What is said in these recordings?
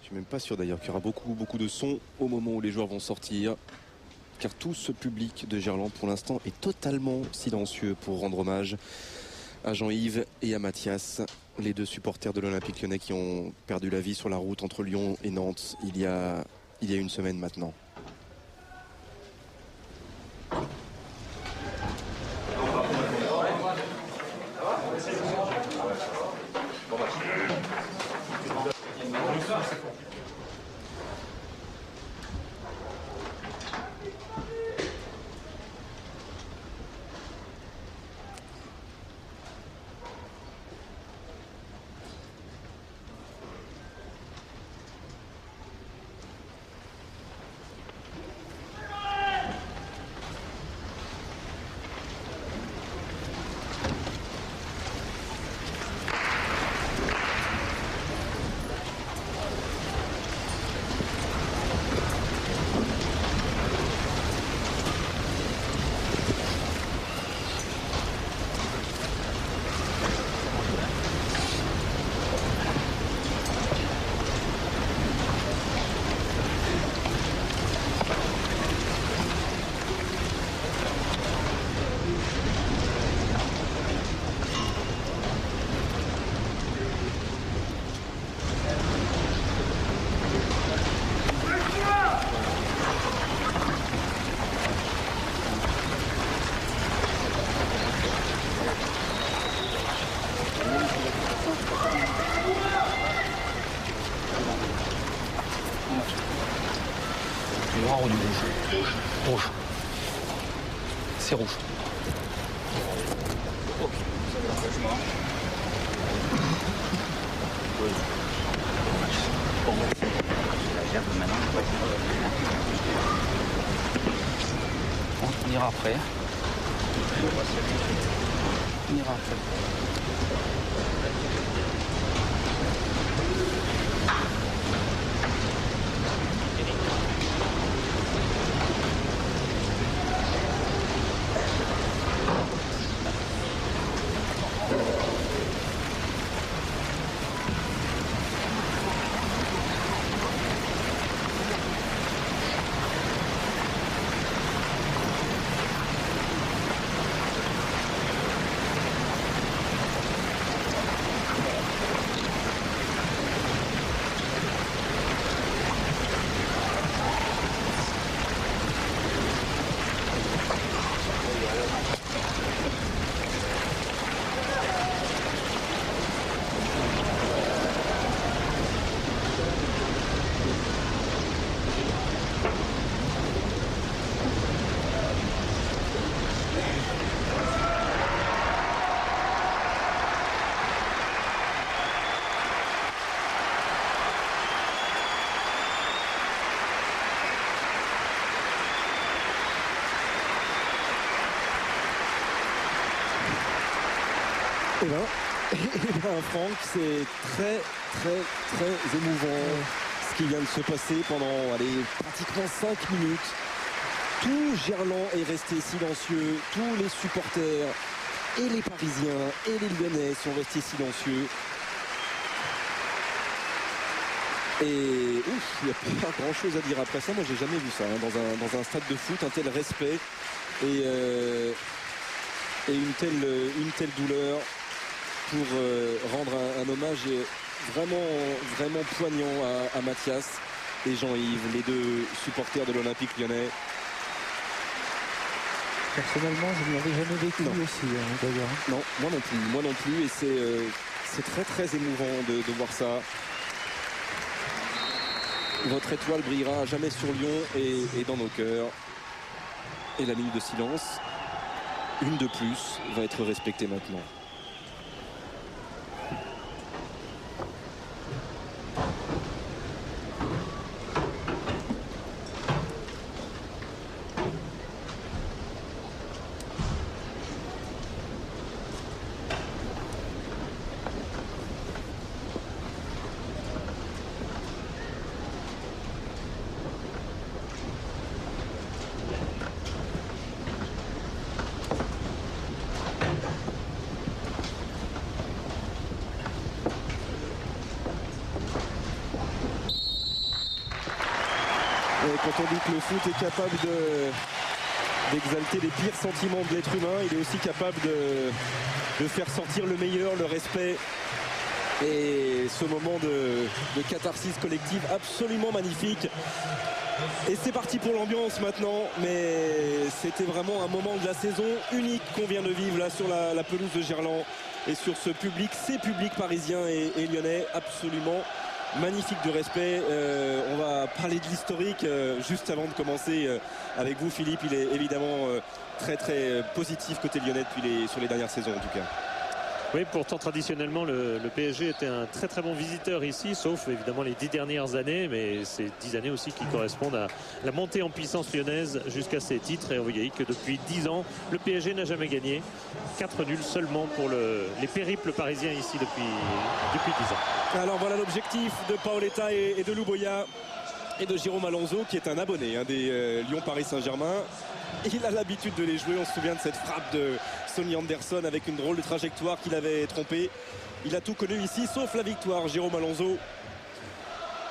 suis même pas sûr d'ailleurs qu'il y aura beaucoup de sons au moment où les joueurs vont sortir. Car tout ce public de Gerland pour l'instant est totalement silencieux pour rendre hommage à Jean-Yves et à Mathias, les deux supporters de l'Olympique Lyonnais qui ont perdu la vie sur la route entre Lyon et Nantes il y a une semaine maintenant. Noir ou du rouge? Rouge. C'est rouge. Ok. Bon. On ira après. On ira après. Et ben Franck, c'est très émouvant ce qui vient de se passer pendant pratiquement 5 minutes. Tout Gerland est resté silencieux, tous les supporters et les Parisiens et les Lyonnais sont restés silencieux. Et il n'y a pas grand chose à dire après ça. Moi j'ai jamais vu ça dans un stade de foot, un tel respect et une telle douleur pour rendre un hommage vraiment poignant à Mathias et Jean-Yves, les deux supporters de l'Olympique Lyonnais. Personnellement, je ne l'avais jamais vécu aussi, d'ailleurs. Non, moi non plus, et c'est très émouvant de voir ça. Votre étoile brillera jamais sur Lyon et dans nos cœurs. Et la minute de silence, une de plus, va être respectée maintenant. Et quand on dit que le foot est capable d'exalter les pires sentiments de l'être humain, il est aussi capable de faire sortir le meilleur, le respect. Et ce moment de catharsis collective absolument magnifique. Et c'est parti pour l'ambiance maintenant, mais c'était vraiment un moment de la saison unique qu'on vient de vivre là sur la pelouse de Gerland et sur ce public, ces publics parisiens et lyonnais absolument magnifique de respect. On va parler de l'historique juste avant de commencer avec vous, Philippe. Il est évidemment très très positif côté lyonnais sur les dernières saisons en tout cas. Oui, pourtant traditionnellement le PSG était un très très bon visiteur ici, sauf évidemment les 10 dernières années, mais ces 10 années aussi qui correspondent à la montée en puissance lyonnaise jusqu'à ces titres. Et vous voyez que depuis 10 ans, le PSG n'a jamais gagné. 4 nuls seulement pour les périples parisiens ici depuis 10 ans. Alors voilà l'objectif de Paoletta et de Louboya et de Jérôme Alonso, qui est un abonné des Lyon-Paris Saint-Germain. Il a l'habitude de les jouer. On se souvient de cette frappe de Sonny Anderson avec une drôle de trajectoire qu'il avait trompée. Il a tout connu ici sauf la victoire. Jérôme Alonso.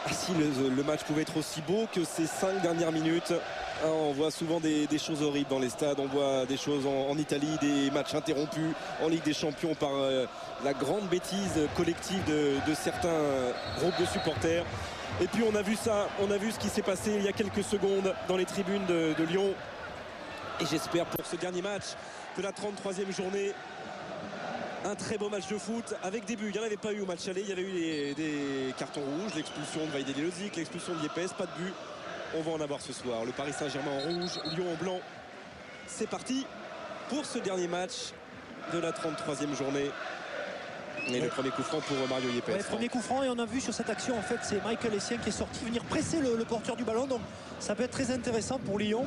Ah, si le match pouvait être aussi beau que ces 5 dernières minutes. On voit souvent des choses horribles dans les stades. On voit des choses en Italie, des matchs interrompus en Ligue des Champions par la grande bêtise collective de certains groupes de supporters. Et puis on a vu ça, on a vu ce qui s'est passé il y a quelques secondes dans les tribunes de Lyon. Et j'espère pour ce dernier match de la 33e journée, un très beau match de foot avec des buts. Il n'y en avait pas eu au match aller, il y avait eu des cartons rouges, l'expulsion de Vaïdé-Lelozic, l'expulsion de Yepes, pas de but. On va en avoir ce soir. Le Paris Saint-Germain en rouge, Lyon en blanc. C'est parti pour ce dernier match de la 33e journée. Et le premier coup franc pour Mario Yepes. Ouais, premier coup franc, et on a vu sur cette action en fait c'est Michael Essien qui est sorti venir presser le porteur du ballon, donc ça peut être très intéressant pour Lyon.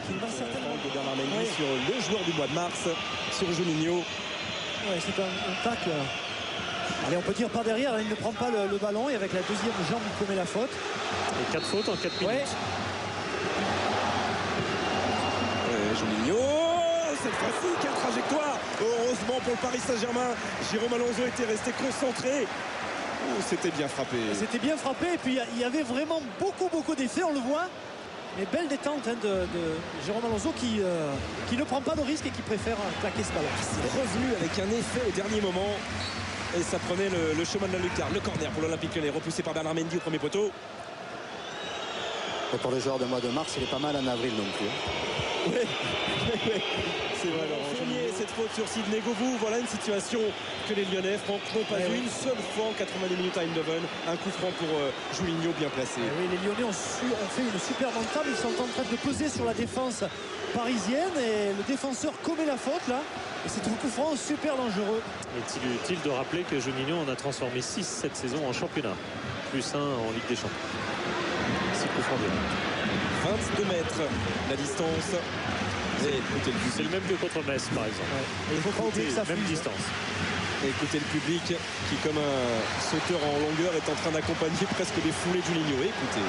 Qui va certainement de Bernard Mendy sur le joueur du mois de mars, sur Juninho. Ouais, c'est un tacle. Allez, on peut dire par derrière, il ne prend pas le ballon et avec la deuxième jambe il commet la faute. Et 4 fautes en 4 minutes. Juninho, cette fois-ci, quelle trajectoire! Heureusement pour le Paris Saint-Germain, Jérôme Alonso était resté concentré. C'était bien frappé. C'était bien frappé et puis il y avait vraiment beaucoup d'effets, on le voit. Mais belle détente de Jérôme Alonso qui ne prend pas de risque et qui préfère claquer ce ballon. C'est revenu avec un effet au dernier moment. Et ça prenait le chemin de la lucarne. Le corner pour l'Olympique Lyonnais, repoussé par Bernard Mendy au premier poteau. Et pour le joueur de mois de mars, il est pas mal en avril non plus. Oui, c'est vrai. Fournier, cette faute sur Sidney Govou. Voilà une situation que les Lyonnais n'ont pas eu une seule fois en 90 minutes à Eindhoven. Un coup franc pour Juninho bien placé. Oui, les Lyonnais ont fait une super entame. Ils sont en train de peser sur la défense parisienne et le défenseur commet la faute là. Et c'est un coup franc super dangereux. Est-il utile de rappeler que Juninho en a transformé 6 cette saison en championnat, plus 1 en Ligue des Champions. 6 coups francs. 22 mètres la distance. C'est le même que contre Metz par exemple. Ouais. Et il faut pas oublier que ça même fuse. distance. Et écoutez le public qui, comme un sauteur en longueur, est en train d'accompagner presque des foulées de Juninho. Écoutez.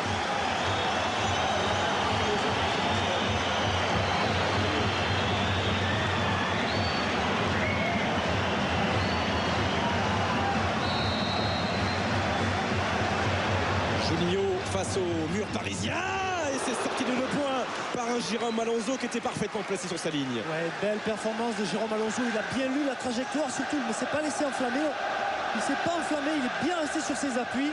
Juninho face au mur parisien. Et c'est sorti de 2 points par un Jérôme Alonso qui était parfaitement placé sur sa ligne. Ouais, belle performance de Jérôme Alonso. Il a bien lu la trajectoire surtout. Il ne s'est pas laissé enflammer. Il ne s'est pas enflammé. Il est bien resté sur ses appuis.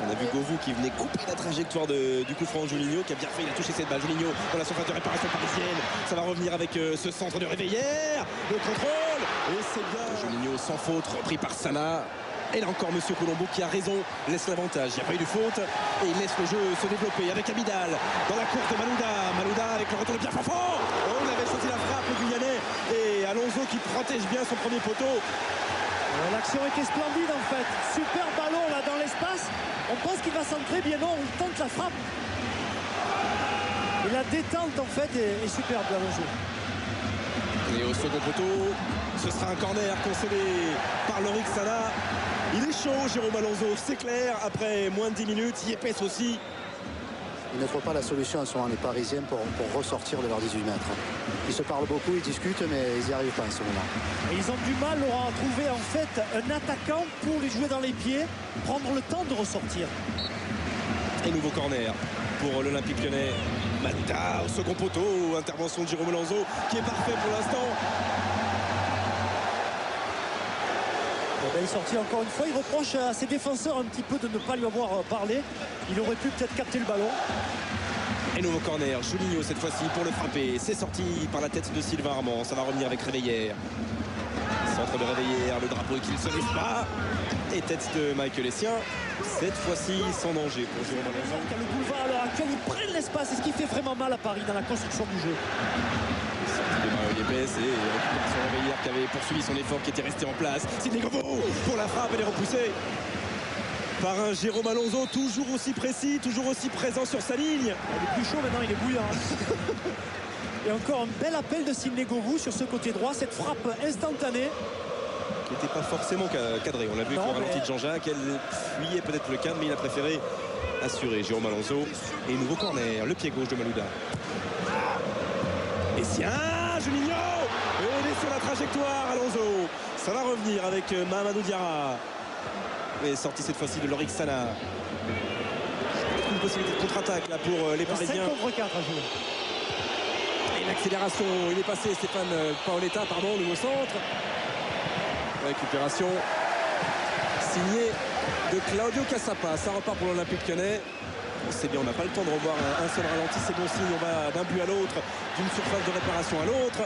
On a vu Govou qui venait couper la trajectoire du coup franc de Juninho, qui a bien fait, il a touché cette balle. Juninho dans la surface de réparation parisienne. Ça va revenir avec ce centre de réveillère. Le contrôle. Et c'est bien. Juninho sans faute, repris par Sana. Et là encore Monsieur Colombo qui a raison, laisse l'avantage. Il n'y a pas eu de faute et il laisse le jeu se développer avec Abidal dans la course de Malouda. Malouda avec le retour de bien fort. On avait choisi la frappe du Guyanais et Alonso qui protège bien son premier poteau. L'action était splendide en fait. Super ballon là dans l'espace. On pense qu'il va centrer, bien non, on tente la frappe. Et la détente en fait est superbe d'Alonso. Et au second poteau, ce sera un corner concédé par Lorik Sana. Il est chaud, Jérôme Alonso, c'est clair. Après moins de 10 minutes, Yepes aussi. Il ne trouve pas la solution en ce moment, les Parisiens, pour ressortir de leurs 18 mètres. Ils se parlent beaucoup, ils discutent, mais ils n'y arrivent pas en ce moment. Et ils ont du mal, Laurent, à trouver en fait un attaquant pour lui jouer dans les pieds, prendre le temps de ressortir. Et nouveau corner pour l'Olympique Lyonnais. Mata au second poteau, intervention de Jérôme Alonso qui est parfait pour l'instant. Belle sortie encore une fois. Il reproche à ses défenseurs un petit peu de ne pas lui avoir parlé. Il aurait pu peut-être capter le ballon. Et nouveau corner, Juninho cette fois-ci pour le frapper. C'est sorti par la tête de Sylvain Armand. Ça va revenir avec Réveillère. Centre de Réveillère, le drapeau qui ne se lève pas. Et tête de Michael Essien. Cette fois-ci sans danger pour Jérôme Alonso. Le boulevard à l'heure actuelle, ils prennent l'espace. C'est ce qui fait vraiment mal à Paris dans la construction du jeu. De Mario Yepes et récupération Réveillère qui avait poursuivi son effort, qui était resté en place. Sidney Govou pour la frappe, elle est repoussée par un Jérôme Alonso toujours aussi précis, toujours aussi présent sur sa ligne. Il est plus chaud maintenant, il est bouillant. Et encore un bel appel de Sidney Govou sur ce côté droit, cette frappe instantanée. Qui n'était pas forcément cadrée. On l'a vu avec le ralenti de Jean-Jacques, elle fuyait peut-être le cadre, mais il a préféré assurer Jérôme Alonso. Et nouveau corner, le pied gauche de Malouda. Et Essien, Juninho, et il est sur la trajectoire, Alonso. Ça va revenir avec Mamadou Diarra. Et sorti cette fois-ci de Lorik Sana. Une possibilité de contre-attaque là pour les Parisiens. 5 contre 4 à jouer. Et l'accélération, il est passé Stéphane Paoletta, pardon, nouveau centre. Récupération signée de Claudio Cassapa. Ça repart pour l'Olympique Lyonnais. C'est bien, on n'a pas le temps de revoir un seul ralenti, c'est bon signe. On va d'un but à l'autre, d'une surface de réparation à l'autre.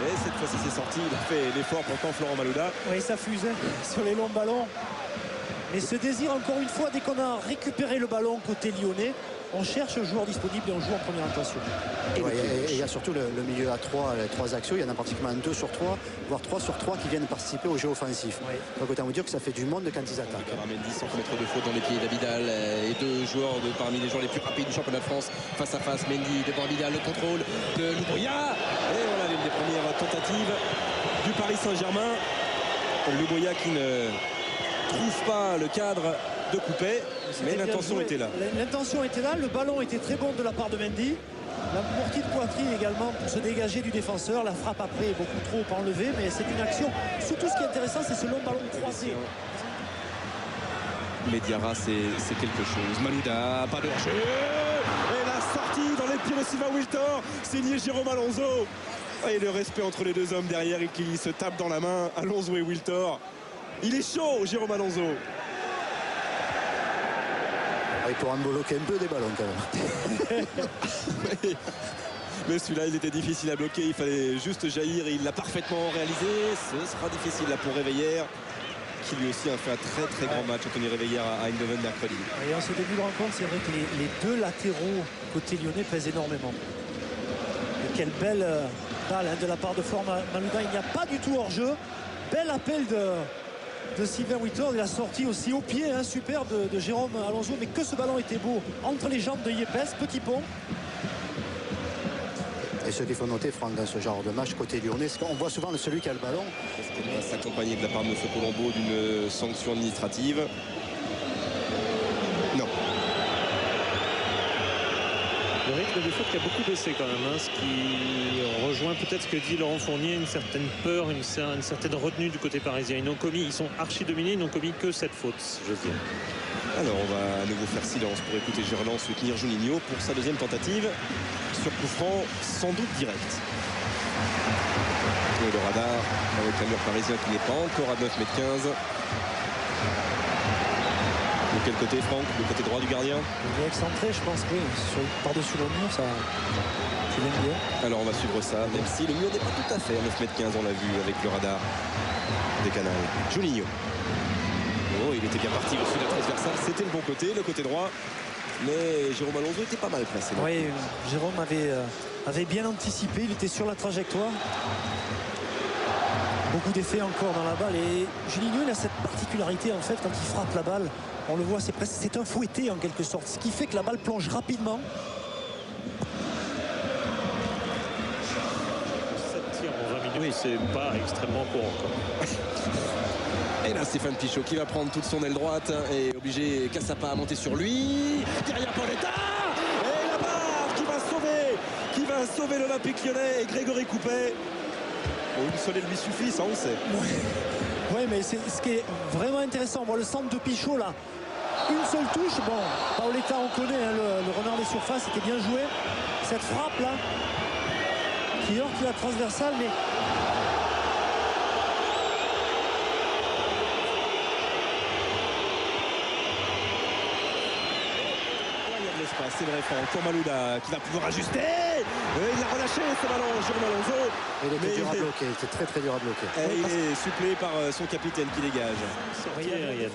Et cette fois-ci c'est sorti, il a fait l'effort pourtant Florent Malouda. Oui, ça fusait sur les longs ballons. Mais ce désir, encore une fois, dès qu'on a récupéré le ballon côté lyonnais, on cherche un joueur disponible et on joue en première intention. Et il y a surtout le milieu à 3, les 3 axiaux. Il y en a pratiquement 2 sur 3, voire 3 sur 3 qui viennent participer au jeu offensif. Oui. Donc autant vous dire que ça fait du monde quand ils attaquent. Mendy sans commettre de faute dans les pieds d'Abidal et 2 joueurs parmi les joueurs les plus rapides du championnat de France face à face. Mendy devant Abidal, le contrôle de Louboya. Et voilà l'une des premières tentatives du Paris Saint-Germain. Louboya qui ne trouve pas le cadre de couper, mais l'intention était là. L'intention était là, le ballon était très bon de la part de Mendy. La mortie de poitrine également pour se dégager du défenseur. La frappe après est beaucoup trop enlevée, mais c'est une action. Surtout ce qui est intéressant, c'est ce long ballon croisé. Mais Diarra, c'est quelque chose. Malouda, pas de hors-jeu. Et la sortie dans les pieds de Sylvain Wiltor, signé Jérôme Alonso. Et le respect entre les deux hommes derrière et qui se tapent dans la main, Alonso et Wiltor. Il est chaud, Jérôme Alonso. Il pourra me bloquer un peu des ballons quand même. Mais celui-là, il était difficile à bloquer. Il fallait juste jaillir et il l'a parfaitement réalisé. Ce sera difficile là pour Réveillère, qui lui aussi a fait un très très grand match. Anthony Réveillère à Eindhoven mercredi. Et en ce début de rencontre, c'est vrai que les 2 latéraux côté lyonnais pèsent énormément. Et quelle belle balle de la part de Florent Malouda. Il n'y a pas du tout hors-jeu. Bel appel de Sylvain Wiltor. Il a sorti aussi au pied, super de Jérôme Alonso. Mais que ce ballon était beau entre les jambes de Yepes, petit pont. Et ce qu'il faut noter, Franck, dans ce genre de match côté lyonnais, c'est qu'on voit souvent celui qui a le ballon. Est-ce qu'elle va s'accompagner de la part de M. Colombo d'une sanction administrative? Non. Le rythme des fautes qui a beaucoup baissé quand même, ce qui rejoint peut-être ce que dit Laurent Fournier, une certaine peur, une certaine retenue du côté parisien. Ils sont archi dominés, ils n'ont commis que cette faute, je dis. Alors on va à nouveau faire silence pour écouter Gerland soutenir Juninho pour sa deuxième tentative sur coup franc sans doute direct. Et le radar avec un mur parisien qui n'est pas encore à 9,15 m. De quel côté, Franck? Le côté droit du gardien? Il est excentré, je pense, oui. Par-dessus le mur, ça. Tu l'aimes bien. Alors on va suivre ça, même si le mur n'est pas tout à fait à 9,15 m, on l'a vu avec le radar des canals. Juninho. Oh, il était bien parti au-dessus de la transversale, c'était le bon côté, le côté droit. Mais Jérôme Alonso était pas mal placé. Oui, Jérôme avait bien anticipé, il était sur la trajectoire. Beaucoup d'effets encore dans la balle. Et Juninho, il a cette particularité, en fait, quand il frappe la balle, on le voit, c'est un fouetté en quelque sorte, ce qui fait que la balle plonge rapidement. 7 tirs en 20 minutes, oui, c'est pas extrêmement courant. Et là, Stéphane Pichot qui va prendre toute son aile droite et obliger Cassapa à monter sur lui. Derrière Paoletta. Et la barre qui va sauver l'Olympique Lyonnais et Grégory Coupet. Bon, une seule aile lui suffit, ça on sait. Oui, mais c'est ce qui est vraiment intéressant. Moi, le centre de Pichot là, une seule touche. Bon, Paoletta, on connaît hein, le renard des surfaces, c'était bien joué. Cette frappe là, qui heurte la transversale, mais c'est vrai, Franck, pour Malouda qui va pouvoir ajuster. Il a relâché ce ballon, Jérôme Alonso. Il était dur à bloquer, il était très dur à bloquer. Il est supplé par son capitaine qui dégage.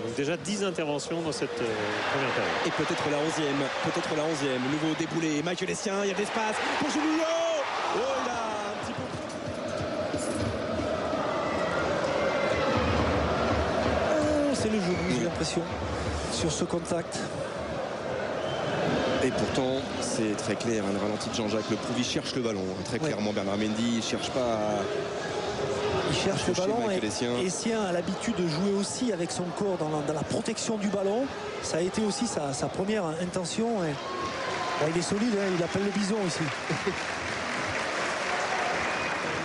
Donc déjà 10 interventions dans cette première période. Et peut-être la 11e, nouveau déboulé, Michael Essien, il y a de l'espace pour Juninho. Oh, il a un petit peu... c'est le genou, j'ai l'impression, sur ce contact. Et pourtant, c'est très clair, le ralenti de Jean-Jacques Le Prouve, il cherche le ballon. Très clairement, Bernard Mendy, il ne cherche pas à... Il cherche le ballon et Essien a l'habitude de jouer aussi avec son corps dans la protection du ballon. Ça a été aussi sa première intention. Et... Là, il est solide, hein, il appelle le bison ici.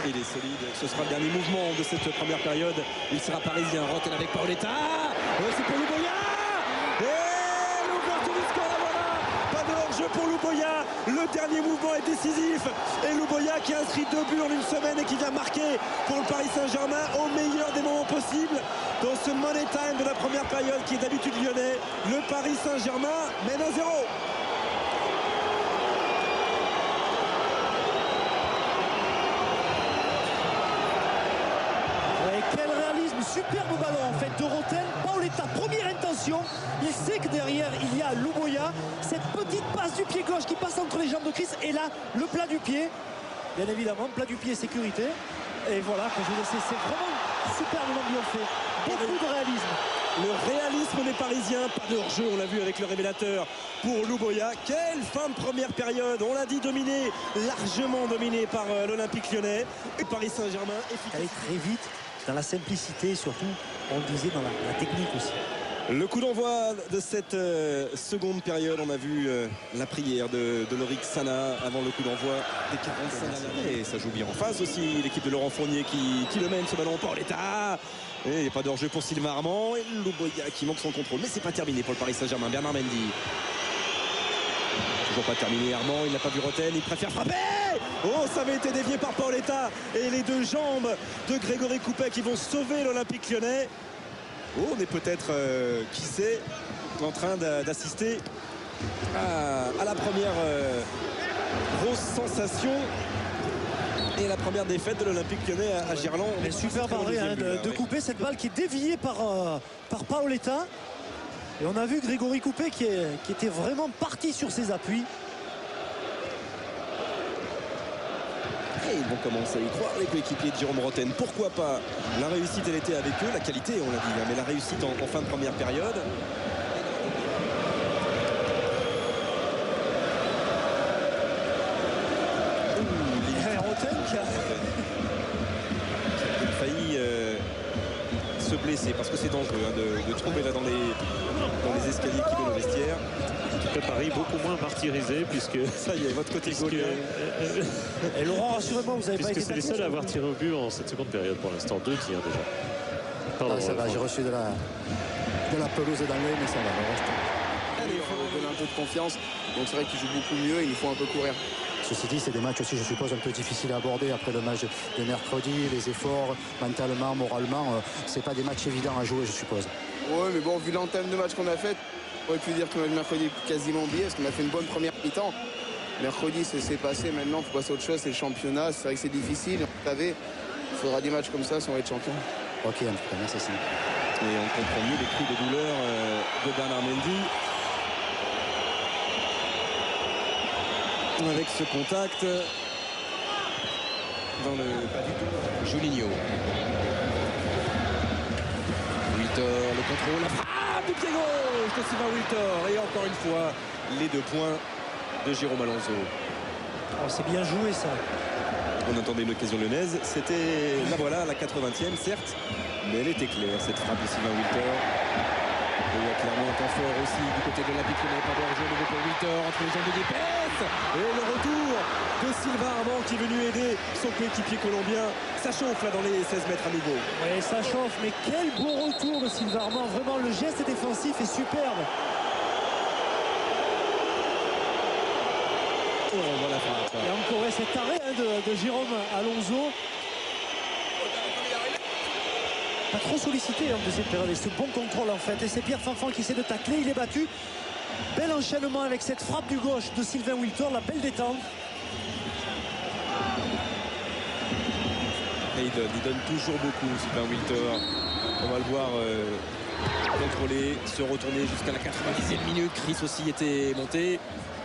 Il est solide, ce sera le dernier mouvement de cette première période. Il sera parisien, Rotten avec Paoletta. C'est pour Louboya. Et l'ouverture du score, voilà. Pas de hors-jeu pour Louboya. Le dernier mouvement est décisif. Et Louboya qui a inscrit 2 buts en une semaine et qui vient marquer pour le Paris Saint-Germain au meilleur des moments possibles. Dans ce money time de la première période qui est d'habitude lyonnais, le Paris Saint-Germain mène 1-0. Superbe ballon en fait de Rotten. Paoletta, première intention. Il sait que derrière il y a Louboya. Cette petite passe du pied gauche qui passe entre les jambes de Chris. Et là, le plat du pied. Bien évidemment, plat du pied sécurité. Et voilà, c'est vraiment superbement bien fait. Beaucoup de réalisme. Le réalisme des Parisiens, pas de hors-jeu, on l'a vu avec le révélateur pour Louboya. Quelle fin de première période, on l'a dit, largement dominé par l'Olympique Lyonnais. Et Paris Saint-Germain efficace. Elle est très vite. Dans la simplicité, surtout, on le disait, dans la technique aussi. Le coup d'envoi de cette seconde période, on a vu la prière de Lorik Sana avant le coup d'envoi des 45 dernières minutes. Et ça joue bien en face. Face aussi l'équipe de Laurent Fournier qui le mène ce ballon pour l'État. Et il n'y a pas d'hors-jeu pour Sylvain Armand. Et Louboya qui manque son contrôle. Mais c'est pas terminé pour le Paris Saint-Germain. Bernard Mendy. Toujours pas terminé Armand, il n'a pas vu Rotten, il préfère frapper. Oh, ça avait été dévié par Paoletta. Et les 2 jambes de Grégory Coupet qui vont sauver l'Olympique Lyonnais. Oh, on est peut-être, qui sait, en train d'assister à la première grosse sensation et la première défaite de l'Olympique Lyonnais à Gerland. Mais super barré hein, de Coupet, cette balle qui est déviée par Paoletta. Et on a vu Grégory Coupet qui était vraiment parti sur ses appuis. Et ils vont commencer à y croire, les coéquipiers de Jérôme Rotten. Pourquoi pas? La réussite, elle était avec eux. La qualité, on l'a dit, hein, mais la réussite en fin de première période. Rotten qui a failli se blesser parce que c'est dangereux hein, de tomber là dans les escaliers qui mènent au vestiaire. Le Paris beaucoup moins martyrisé puisque ça y est, votre côté gauche. Et Laurent, rassurez-moi, vous n'avez pas été... Puisque c'est les seuls à avoir tiré au but en cette seconde période pour l'instant. 2 tirs déjà. Pardon, ça va, j'ai reçu de la pelouse dans l'œil, mais ça va. Il faut donner un peu de confiance. Donc c'est vrai qu'il joue beaucoup mieux, il faut un peu courir. Ceci dit, c'est des matchs aussi, je suppose, un peu difficiles à aborder après le match de mercredi, les efforts mentalement, moralement. C'est pas des matchs évidents à jouer, je suppose. Ouais, mais bon, vu l'entame de match qu'on a fait, on aurait pu dire que le mercredi est quasiment oublié parce qu'on a fait une bonne première mi-temps. Mercredi, c'est passé. Maintenant, il faut passer à autre chose. C'est le championnat. C'est vrai que c'est difficile. Vous savez, il faudra des matchs comme ça si on va être champion. Ok, en tout cas, merci. Et on comprend mieux les cris de douleur de Bernard Mendy. Avec ce contact dans le pas du tout. Juninho. Wiltor, le contrôle, la frappe du pied gauche de Sylvain Wiltor. Et encore une fois, les 2 points de Jérôme Alonso. Oh, c'est bien joué ça. On attendait une occasion lyonnaise. C'était, là voilà, la 80e, certes. Mais elle était claire, cette frappe de Sylvain Wiltor. Et il y a clairement un temps fort aussi du côté de l'Olympique Lyonnais. Pas d'hors-jeu nouveau pour Wiltor entre les jambes de Dépès. Et le retour de Sylvain Armand qui est venu aider son coéquipier colombien. Ça chauffe là dans les 16 mètres à nouveau. Oui, ça chauffe, mais quel beau retour de Sylvain Armand. Vraiment, le geste défensif est superbe. Et on voit la frappe. Et encore cet arrêt de Jérôme Alonso. Pas trop sollicité en deuxième période. Et ce bon contrôle en fait. Et c'est Pierre Fanfan qui essaie de tacler. Il est battu. Bel enchaînement avec cette frappe du gauche de Sylvain Wiltord. La belle détente. Et il donne toujours beaucoup, Sylvain Wiltord. On va le voir contrôler, se retourner jusqu'à la 90e minute. Chris aussi était monté.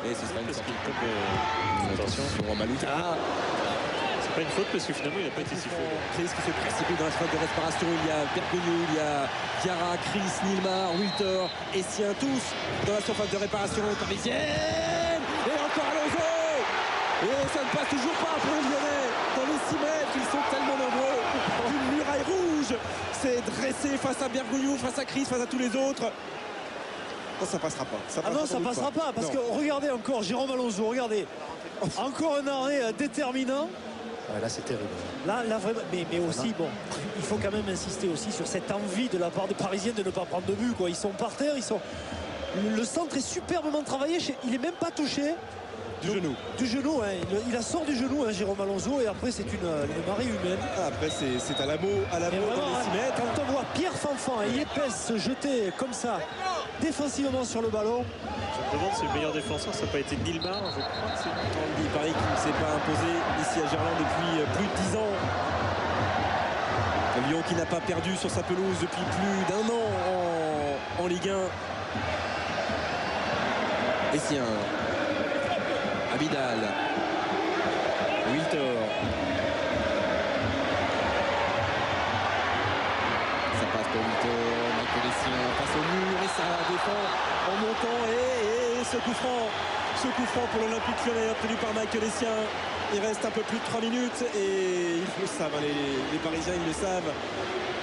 Et ce sera une sortie. Attention sur Malouda. C'est pas une faute parce que finalement il n'a pas été sifflé. Chris qui se précipite dans la phase de respiration. Il y a Bergogneau, il y a Diarra, Chris, Nilmar, Wiltord, Essien, tous dans la surface de réparation parisienne. Et encore Alonso. Et ça ne passe toujours pas pour les Lyonnais. Dans les 6 mètres, ils sont tellement nombreux. Une muraille rouge s'est dressée face à Bergogneau, face à Chris, face à tous les autres. Non, ça passera pas. Ça passera pas parce que regardez encore Jérôme Alonso, regardez. Encore un arrêt déterminant. Ouais, là c'est terrible. Là vraiment, mais aussi bon, il faut quand même insister aussi sur cette envie de la part des Parisiens de ne pas prendre de but, quoi. Ils sont par terre, le centre est superbement travaillé, il est même pas touché. Du genou, hein. Il la sort du genou, hein, Jérôme Alonso, et après c'est une marée humaine. Après c'est à la mot dans les 6 mètres. Quand on voit Pierre Fanfan et Yepes se jeter comme ça défensivement sur le ballon. Je me demande si le meilleur défenseur ça n'a pas été Nilmar. Je crois que c'est Tanguy Paris qui ne s'est pas imposé ici à Gerland depuis plus de 10 ans. Un Lyon qui n'a pas perdu sur sa pelouse depuis plus d'1 an en Ligue 1. Essien. Abidal. Wiltord. Ça passe pour Wiltord. Michael Essien passe au mur et ça défend en montant. Et ce coup franc pour l'Olympique Lyonnais obtenu par Michael Essien. Il reste un peu plus de 3 minutes et ils le savent, les Parisiens ils le savent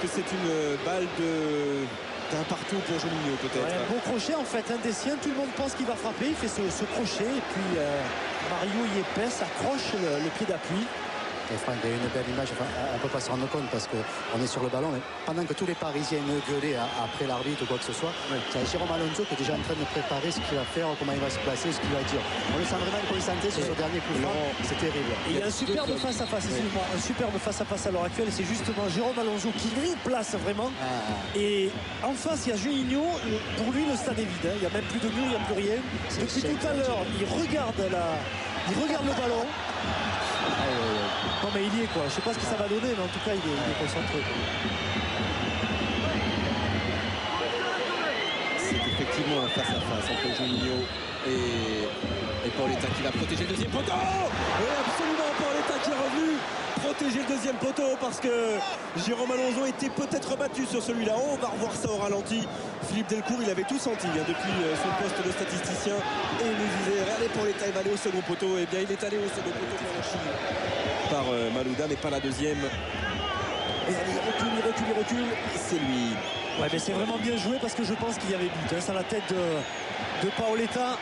que c'est une balle d'un partout pour Juninho peut-être. Ouais, un beau crochet en fait, un des siens, tout le monde pense qu'il va frapper, il fait ce crochet et puis Mario Yepes accroche le pied d'appui. Et Franck, il y a une belle image, enfin, on ne peut pas se rendre compte parce qu'on est sur le ballon, mais pendant que tous les Parisiens gueulaient après l'arbitre ou quoi que ce soit, c'est Jérôme Alonso qui est déjà en train de préparer ce qu'il va faire, comment il va se placer, ce qu'il va dire. On le sent vraiment concentré sur ce dernier coup franc, c'est terrible. Et il y a un superbe face-à-face, un superbe face-à-face à l'heure actuelle, et c'est justement Jérôme Alonso qui lui place vraiment. Et en face, il y a Juninho, pour lui le stade est vide, hein. Il n'y a même plus de mur, il n'y a plus rien. Depuis tout à l'heure, il regarde le ballon. Non mais il y est quoi, je sais pas ce que ça va donner, mais en tout cas il est concentré. C'est effectivement un face-à-face entre Juninho et Paoletta qui va protéger le deuxième poteau. Et absolument Paoletta qui est revenu protéger le deuxième poteau parce que Jérôme Alonso était peut-être rebattu sur celui-là. On va revoir ça au ralenti. Philippe Delcourt, il avait tout senti depuis son poste de statisticien et il nous disait regardez Paoletta, il va aller au second poteau. Et bien il est allé au second poteau par Malouda, mais pas la deuxième. Et il recule. Et c'est lui. Ouais, mais c'est vraiment bien joué parce que je pense qu'il y avait but. Hein. C'est la tête de Paoletta.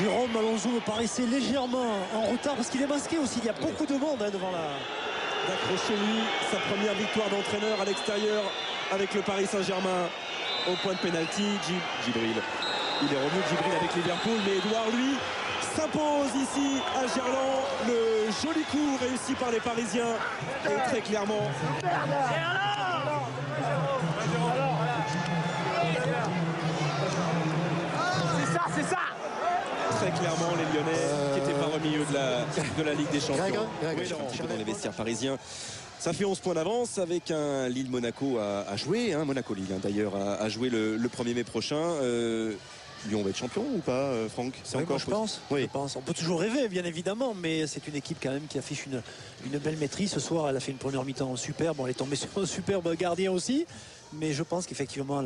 Jérôme Alonso me paraissait légèrement en retard parce qu'il est masqué aussi. Il y a beaucoup de monde devant d'accrocher lui sa première victoire d'entraîneur à l'extérieur avec le Paris Saint-Germain au point de pénalty. Djibril. Il est revenu Djibril avec Liverpool, mais Edouard lui s'impose ici à Gerland. Le joli coup réussi par les Parisiens et très clairement. C'est ça. Très clairement les Lyonnais qui n'étaient pas remis de la Ligue des Champions. Dans les vestiaires parisiens. Ça fait 11 points d'avance avec un Lille-Monaco à jouer. Hein, Monaco-Lille d'ailleurs à jouer le 1er mai prochain. Lyon va être champion ou pas, Franck? C'est encore, je pense. Oui. Je pense. On peut toujours rêver, bien évidemment, mais c'est une équipe quand même qui affiche une belle maîtrise. Ce soir, elle a fait une première mi-temps superbe. Elle est tombée sur un superbe gardien aussi. Mais je pense qu'effectivement,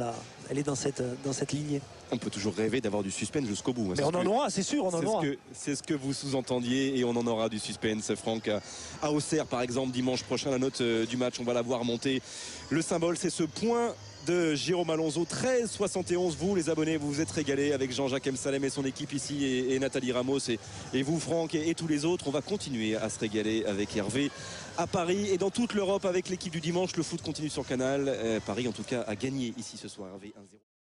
elle est dans cette lignée. On peut toujours rêver d'avoir du suspense jusqu'au bout. Mais on en aura, c'est sûr, on en aura. C'est ce que vous sous-entendiez et on en aura du suspense, Franck. À Auxerre, par exemple, dimanche prochain, la note du match, on va la voir monter. Le symbole, c'est ce point de Jérôme Alonso, 13,71. Vous les abonnés, vous vous êtes régalés avec Jean-Jacques Msalem et son équipe ici et Nathalie Ramos et vous Franck et tous les autres. On va continuer à se régaler avec Hervé à Paris et dans toute l'Europe avec l'équipe du dimanche. Le foot continue sur Canal. Paris en tout cas a gagné ici ce soir, Hervé 1-0.